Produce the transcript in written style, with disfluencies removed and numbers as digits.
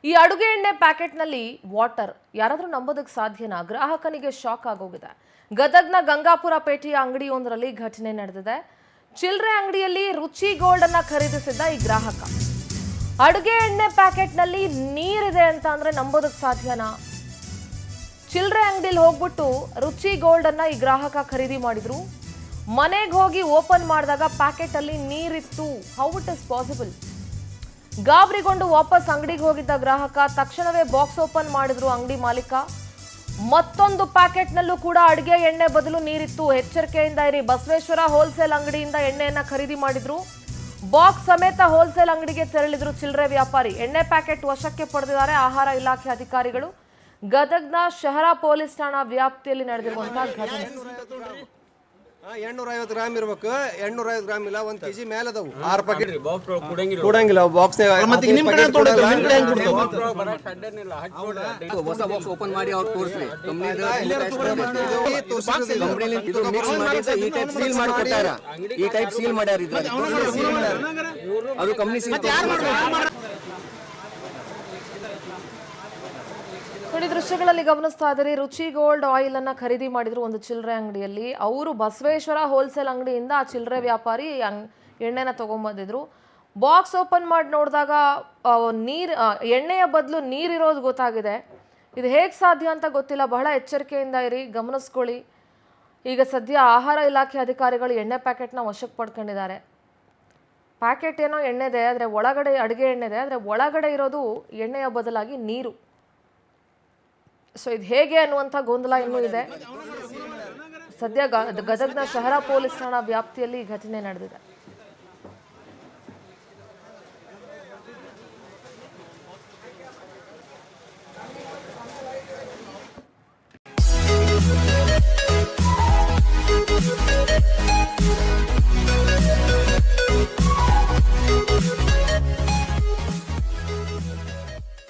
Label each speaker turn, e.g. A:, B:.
A: ಈ ಅಡುಗೆ ಎಣ್ಣೆ ಪ್ಯಾಕೆಟ್ನಲ್ಲಿ ವಾಟರ್ ಯಾರಾದರೂ ನಂಬೋದಕ್ಕೆ ಸಾಧ್ಯನಾ? ಗ್ರಾಹಕನಿಗೆ ಶಾಕ್ ಆಗೋಗಿದೆ. ಗದಗ್ನ ಗಂಗಾಪುರ ಪೇಟೆಯ ಅಂಗಡಿಯೊಂದರಲ್ಲಿ ಘಟನೆ ನಡೆದಿದೆ. ಚಿಲ್ಲರೆ ಅಂಗಡಿಯಲ್ಲಿ ರುಚಿ ಗೋಲ್ಡ್ ಅನ್ನ ಖರೀದಿಸಿದ್ದ ಈ ಗ್ರಾಹಕ ಅಡುಗೆ ಎಣ್ಣೆ ಪ್ಯಾಕೆಟ್ನಲ್ಲಿ ನೀರಿದೆ ಅಂತ ಅಂದ್ರೆ ನಂಬೋದಕ್ಕೆ ಸಾಧ್ಯನಾ? ಚಿಲ್ಲರೆ ಅಂಗಡಿಯಲ್ಲಿ ಹೋಗ್ಬಿಟ್ಟು ರುಚಿ ಗೋಲ್ಡ್ ಅನ್ನ ಈ ಗ್ರಾಹಕ ಖರೀದಿ ಮಾಡಿದ್ರು. ಮನೆಗೆ ಹೋಗಿ ಓಪನ್ ಮಾಡಿದಾಗ ಪ್ಯಾಕೆಟ್ ಅಲ್ಲಿ ನೀರಿತ್ತು. How it is possible? ಗಾಬರಿಗೊಂಡು ವಾಪಸ್ ಅಂಗಡಿಗೆ ಹೋಗಿದ್ದ ಗ್ರಾಹಕ ತಕ್ಷಣವೇ ಬಾಕ್ಸ್ ಓಪನ್ ಮಾಡಿದ್ರು ಅಂಗಡಿ ಮಾಲೀಕ. ಮತ್ತೊಂದು ಪ್ಯಾಕೆಟ್ನಲ್ಲೂ ಕೂಡ ಅಡುಗೆ ಎಣ್ಣೆ ಬದಲು ನೀರಿತ್ತು. ಎಚ್ಚರಿಕೆಯಿಂದ ಇರಿ. ಬಸವೇಶ್ವರ ಹೋಲ್ಸೇಲ್ ಅಂಗಡಿಯಿಂದ ಎಣ್ಣೆಯನ್ನ ಖರೀದಿ ಮಾಡಿದ್ರು. ಬಾಕ್ಸ್ ಸಮೇತ ಹೋಲ್ಸೇಲ್ ಅಂಗಡಿಗೆ ತೆರಳಿದ್ರು ಚಿಲ್ಲರೆ ವ್ಯಾಪಾರಿ. ಎಣ್ಣೆ ಪ್ಯಾಕೆಟ್ ವಶಕ್ಕೆ ಪಡೆದಿದ್ದಾರೆ ಆಹಾರ ಇಲಾಖೆ ಅಧಿಕಾರಿಗಳು. ಗದಗ್ನ ಶಹರ ಪೊಲೀಸ್ ಠಾಣಾ ವ್ಯಾಪ್ತಿಯಲ್ಲಿ ನಡೆದಿರುವಂತಹ ಘಟನೆ.
B: 850 ಗ್ರಾಮ್ ಇರ್ಬೇಕು. 850 ಗ್ರಾಮ್ ಇಲ್ಲ, 1 kg ಮೇಲೆ ಅದಾವು. 6 ಪ್ಯಾಕೆಟ್ ಕೊಡಂಗಿಲ್ಲ ಬಾಕ್ಸ್.
C: ಹೊಸ ಬಾಕ್ಸ್ ಓಪನ್ ಮಾಡಿ ಅವ್ರು ತೋರಿಸ್ಲಿ. ಈ ಟೈಪ್ ಸೀಲ್ ಮಾಡಿ ಕೊಟ್ಟಾರ. ಈ ಟೈಪ್ ಸೀಲ್ ಮಾಡ್ಯಾರ. ಅದು ಕಂಪ್ನಿ ಸೀಲ್.
A: ನೋಡಿ, ದೃಶ್ಯಗಳಲ್ಲಿ ಗಮನಿಸ್ತಾ ಇದ್ದೀರಿ. ರುಚಿ ಗೋಲ್ಡ್ ಆಯಿಲ್ ಅನ್ನ ಖರೀದಿ ಮಾಡಿದ್ರು ಒಂದು ಚಿಲ್ಲರೆ ಅಂಗಡಿಯಲ್ಲಿ. ಅವರು ಬಸವೇಶ್ವರ ಹೋಲ್ಸೇಲ್ ಅಂಗಡಿಯಿಂದ ಆ ಚಿಲ್ಲರೆ ವ್ಯಾಪಾರಿ ಎಣ್ಣೆನ ತಗೊಂಡ್ಬಂದಿದ್ರು. ಬಾಕ್ಸ್ ಓಪನ್ ಮಾಡಿ ನೋಡಿದಾಗ ಎಣ್ಣೆಯ ಬದಲು ನೀರಿರೋದು ಗೊತ್ತಾಗಿದೆ. ಇದು ಹೇಗೆ ಸಾಧ್ಯ ಅಂತ ಗೊತ್ತಿಲ್ಲ. ಬಹಳ ಎಚ್ಚರಿಕೆಯಿಂದ ಇರಿ, ಗಮನಿಸ್ಕೊಳ್ಳಿ. ಈಗ ಸದ್ಯ ಆಹಾರ ಇಲಾಖೆ ಅಧಿಕಾರಿಗಳು ಎಣ್ಣೆ ಪ್ಯಾಕೆಟ್ನ ವಶಕ್ಕೆ ಪಡ್ಕೊಂಡಿದ್ದಾರೆ. ಪ್ಯಾಕೆಟ್ ಏನೋ ಎಣ್ಣೆದೆ, ಆದರೆ ಒಳಗಡೆ ಅಡುಗೆ ಎಣ್ಣೆದೆ, ಆದರೆ ಒಳಗಡೆ ಇರೋದು ಎಣ್ಣೆಯ ಬದಲಾಗಿ ನೀರು. ಸೊ ಇದು ಹೇಗೆ ಅನ್ನುವಂಥ ಗೊಂದಲ ಇನ್ನೂ ಇದೆ. ಸದ್ಯ ಗದಗ್ನ ಶಹರ ಪೊಲೀಸ್ ಠಾಣಾ ವ್ಯಾಪ್ತಿಯಲ್ಲಿ ಈ ಘಟನೆ ನಡೆದಿದೆ.